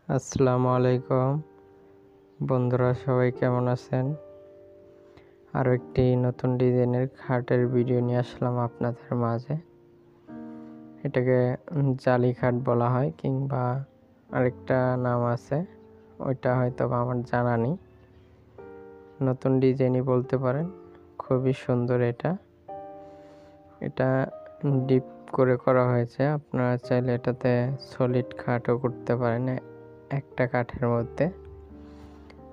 আসসালামু আলাইকুম বন্ধুরা, সবাই কেমন আছেন? আরও একটি নতুন ডিজাইনের খাটের ভিডিও নিয়ে আসলাম আপনাদের মাঝে। এটাকে জালি খাট বলা হয়, কিংবা আরেকটা নাম আছে, ওইটা হয়তো আমার জানা নেই। নতুন ডিজাইনই বলতে পারেন। খুবই সুন্দর এটা ডিপ করে করা হয়েছে। আপনারা চাইলে এটাতে সলিড খাটও করতে পারেন একটা কাঠের মধ্যে,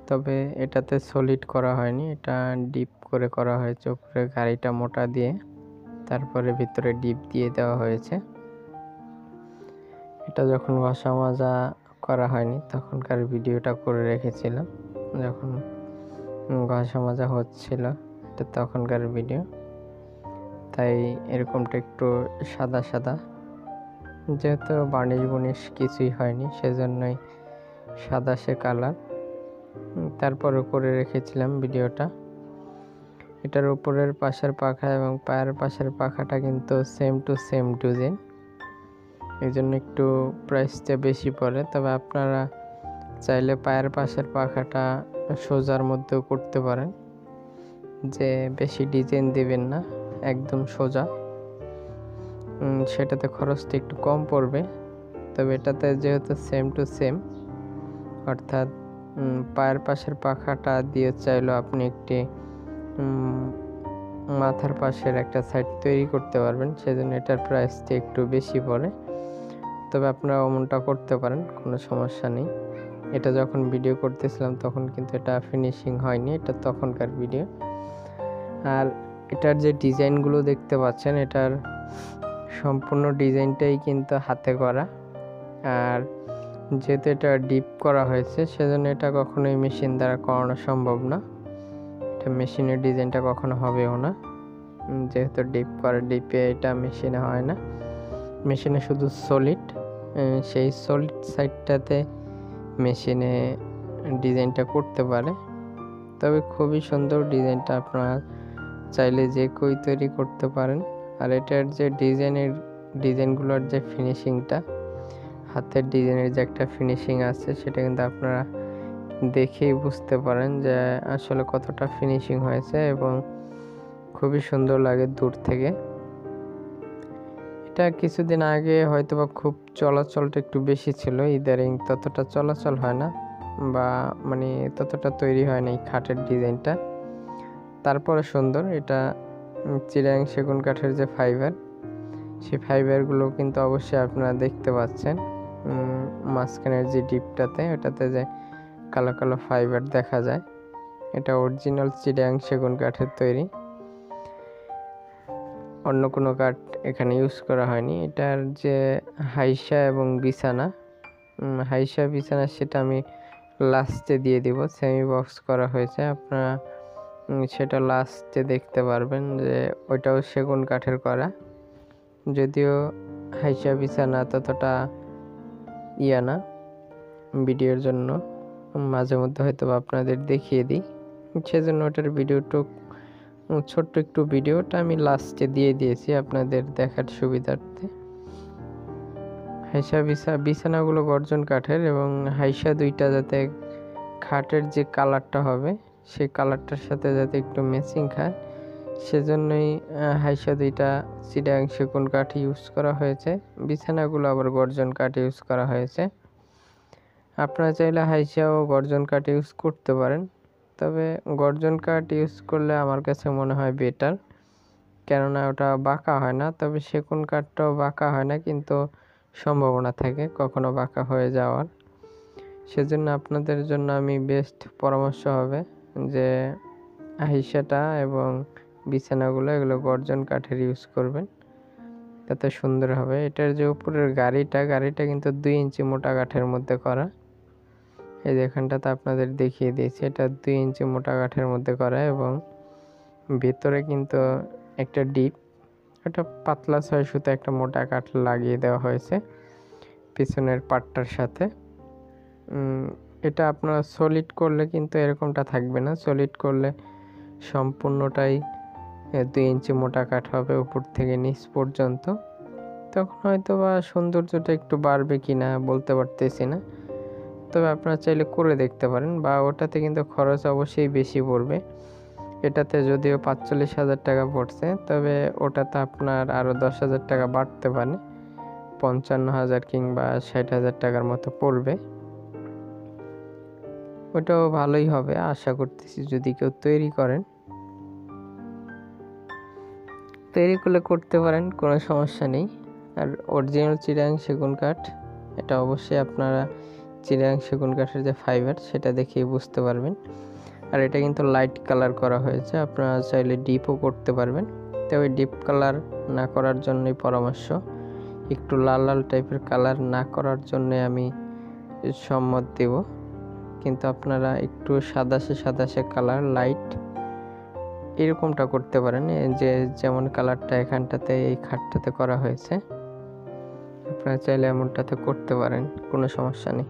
তবে এটাতে সলিড করা হয়নি, এটা ডিপ করে করা হয়েছে। উপরে গাড়িটা মোটা দিয়ে তারপরে ভিতরে ডিপ দিয়ে দেওয়া হয়েছে। এটা যখন ঘষা মাজা করা হয়নি তখনকার ভিডিওটা করে রেখেছিলাম, যখন ঘষা মাজা হচ্ছিল এটা তখনকার ভিডিও। তাই এরকমটা একটু সাদা সাদা, যেহেতু বার্নিশ কিছুই হয়নি সেজন্যই সাদা সে কালার। তারপরে করে রেখেছিলাম ভিডিওটা। এটার উপরের পাশের পাখা এবং পায়ের পাশের পাখাটা কিন্তু সেম টু সেম ডিজাইন, এই জন্য একটু প্রাইসটা বেশি পড়ে। তবে আপনারা চাইলে পায়ের পাশের পাখাটা সোজার মধ্যেও করতে পারেন, যে বেশি ডিজাইন দিবেন না, একদম সোজা। সেটাতে খরচটা একটু কম পড়বে। তবে এটাতে যেহেতু সেম টু সেম, অর্থাৎ পায়ের পাশের পাখাটা দিয়ে চাইলেও আপনি একটি মাথার পাশের একটা সাইড তৈরি করতে পারবেন, সেজন্য এটার প্রাইসটা একটু বেশি পড়ে। তবে আপনারা অমনটা করতে পারেন, কোনো সমস্যা নেই। এটা যখন ভিডিও করতেছিলাম তখন কিন্তু এটা ফিনিশিং হয়নি, এটা তখনকার ভিডিও। আর এটার যে ডিজাইনগুলো দেখতে পাচ্ছেন, এটার সম্পূর্ণ ডিজাইনটাই কিন্তু হাতে করা। আর যেহেতু এটা ডিপ করা হয়েছে সেজন্য এটা কখনোই মেশিন দ্বারা করানো সম্ভব না। এটা মেশিনের ডিজাইনটা কখনো হবেও না, যেহেতু ডিপ করা। ডিপে এটা মেশিনে হয় না, মেশিনে শুধু সলিড। সেই সলিড সাইডটাতে মেশিনে ডিজাইনটা করতে পারে। তবে খুবই সুন্দর ডিজাইনটা, আপনারা চাইলে যে কেউ তৈরি করতে পারেন। আর এটার যে ডিজাইনগুলোর যে ফিনিশিংটা, হাতের ডিজাইনের যে একটা ফিনিশিং আছে, সেটা কিন্তু আপনারা দেখেই বুঝতে পারেন যে আসলে কতটা ফিনিশিং হয়েছে, এবং খুবই সুন্দর লাগে দূর থেকে। এটা কিছুদিন আগে হয়তোবা খুব চলাচলটা একটু বেশি ছিল, ইদারিং ততটা চলাচল হয় না, বা ততটা তৈরি হয় না এই খাটের ডিজাইনটা। তারপরে সুন্দর। এটা চিটাগাং সেগুন কাঠের যে ফাইবার, সেই ফাইবারগুলো কিন্তু অবশ্যই আপনারা দেখতে পাচ্ছেন। মাঝখানের যে ডিপটাতে, ওটাতে যে কালো কালো ফাইবার দেখা যায়, এটা অরিজিনাল চিটাগাং সেগুন কাঠের তৈরি, অন্য কোনো কাঠ এখানে ইউজ করা হয়নি। এটার যে হাইসা এবং বিছানা, সেটা আমি লাস্টে দিয়ে দিব। সেমি বক্স করা হয়েছে, আপনারা সেটা লাস্টে দেখতে পারবেন যে ওইটাও সেগুন কাঠের করা। যদিও হাইসা বিছানা ততটা না, ভিডিওর জন্য মাঝে মধ্যে হয়তো আপনাদের দেখিয়ে দিই, সেজন্য ওটার ভিডিওটুক ছোট্ট একটু ভিডিওটা আমি লাস্টে দিয়ে দিয়েছি আপনাদের দেখার সুবিধার্থে। হাইসা বিছানাগুলো গর্জন কাঠের, এবং হাইসা দুইটা যাতে খাটের যে কালারটা হবে সেই কালারটার সাথে যাতে একটু ম্যাচিং খায়, সেজন্যই হাইসা দুইটা চিটাগাং সেগুন কাঠ ইউজ করা হয়েছে। বিছানাগুলো আবার গর্জন কাঠ ইউজ করা হয়েছে। আপনারা চাইলে হাইসা ও গর্জন কাঠ ইউজ করতে পারেন, তবে গর্জন কাঠ ইউজ করলে আমার কাছে মনে হয় বেটার, কেননা ওটা বাঁকা হয় না। তবে সেগুন কাঠটাও বাঁকা হয় না, কিন্তু সম্ভাবনা থাকে কখনো বাঁকা হয়ে যাওয়ার। সেজন্য আপনাদের জন্য আমি বেস্ট পরামর্শ হবে যে হাইসাটা এবং বিছানাগুলো এগুলো গর্জন কাঠের ইউজ করবেন, তাতে সুন্দর হবে। এটার যে উপরের গাড়িটা কিন্তু 2 ইঞ্চি মোটা কাঠের মধ্যে করা। এই যে এখানটাতে আপনাদের দেখিয়ে দিয়েছি, এটা 2 ইঞ্চি মোটা কাঠের মধ্যে করা, এবং ভেতরে কিন্তু একটা ডিপ, এটা পাতলা 6 সুতো একটা মোটা কাঠ লাগিয়ে দেওয়া হয়েছে পিছনের পাটটার সাথে। এটা আপনারা সলিড করলে কিন্তু এরকমটা থাকবে না। সলিড করলে সম্পূর্ণটাই 2 ইঞ্চি মোটা কাঠ হবে উপর থেকে নিচ পর্যন্ত, তখন হয়তো বা সৌন্দর্যটা একটু বাড়বে কিনা বলতে পারতেছি না। তবে আপনারা চাইলে করে দেখতে পারেন, বা ওটাতে কিন্তু খরচ অবশ্যই বেশি পড়বে। এটাতে যদিও ৪৫,০০০ টাকা পড়ছে, তবে ওটাতে আপনার আরও ১০,০০০ টাকা বাড়তে পারে, ৫৫,০০০ কিংবা ৬০,০০০ টাকার মতো পড়বে। ওটাও ভালোই হবে আশা করতেছি যদি কেউ তৈরি করেন। তৈরি করলে করতে পারেন, কোনো সমস্যা নেই। আর অরিজিনাল চিটাগাং সেগুন কাঠ, এটা অবশ্যই আপনারা চিটাগাং সেগুন কাঠের যে ফাইবার সেটা দেখেই বুঝতে পারবেন। আর এটা কিন্তু লাইট কালার করা হয়েছে, আপনারা চাইলে ডিপও করতে পারবেন। তবে ডিপ কালার না করার জন্যই পরামর্শ, একটু লাল লাল টাইপের কালার না করার জন্যে আমি সম্মত দেব। কিন্তু আপনারা একটু সাদাসে কালার লাইট এরকমটা করতে পারেন, যে যেমন কালারটা এখানটাতে এই খাটটাতে করা হয়েছে, আপনারা চাইলে এমনটাতে করতে পারেন, কোনো সমস্যা নেই।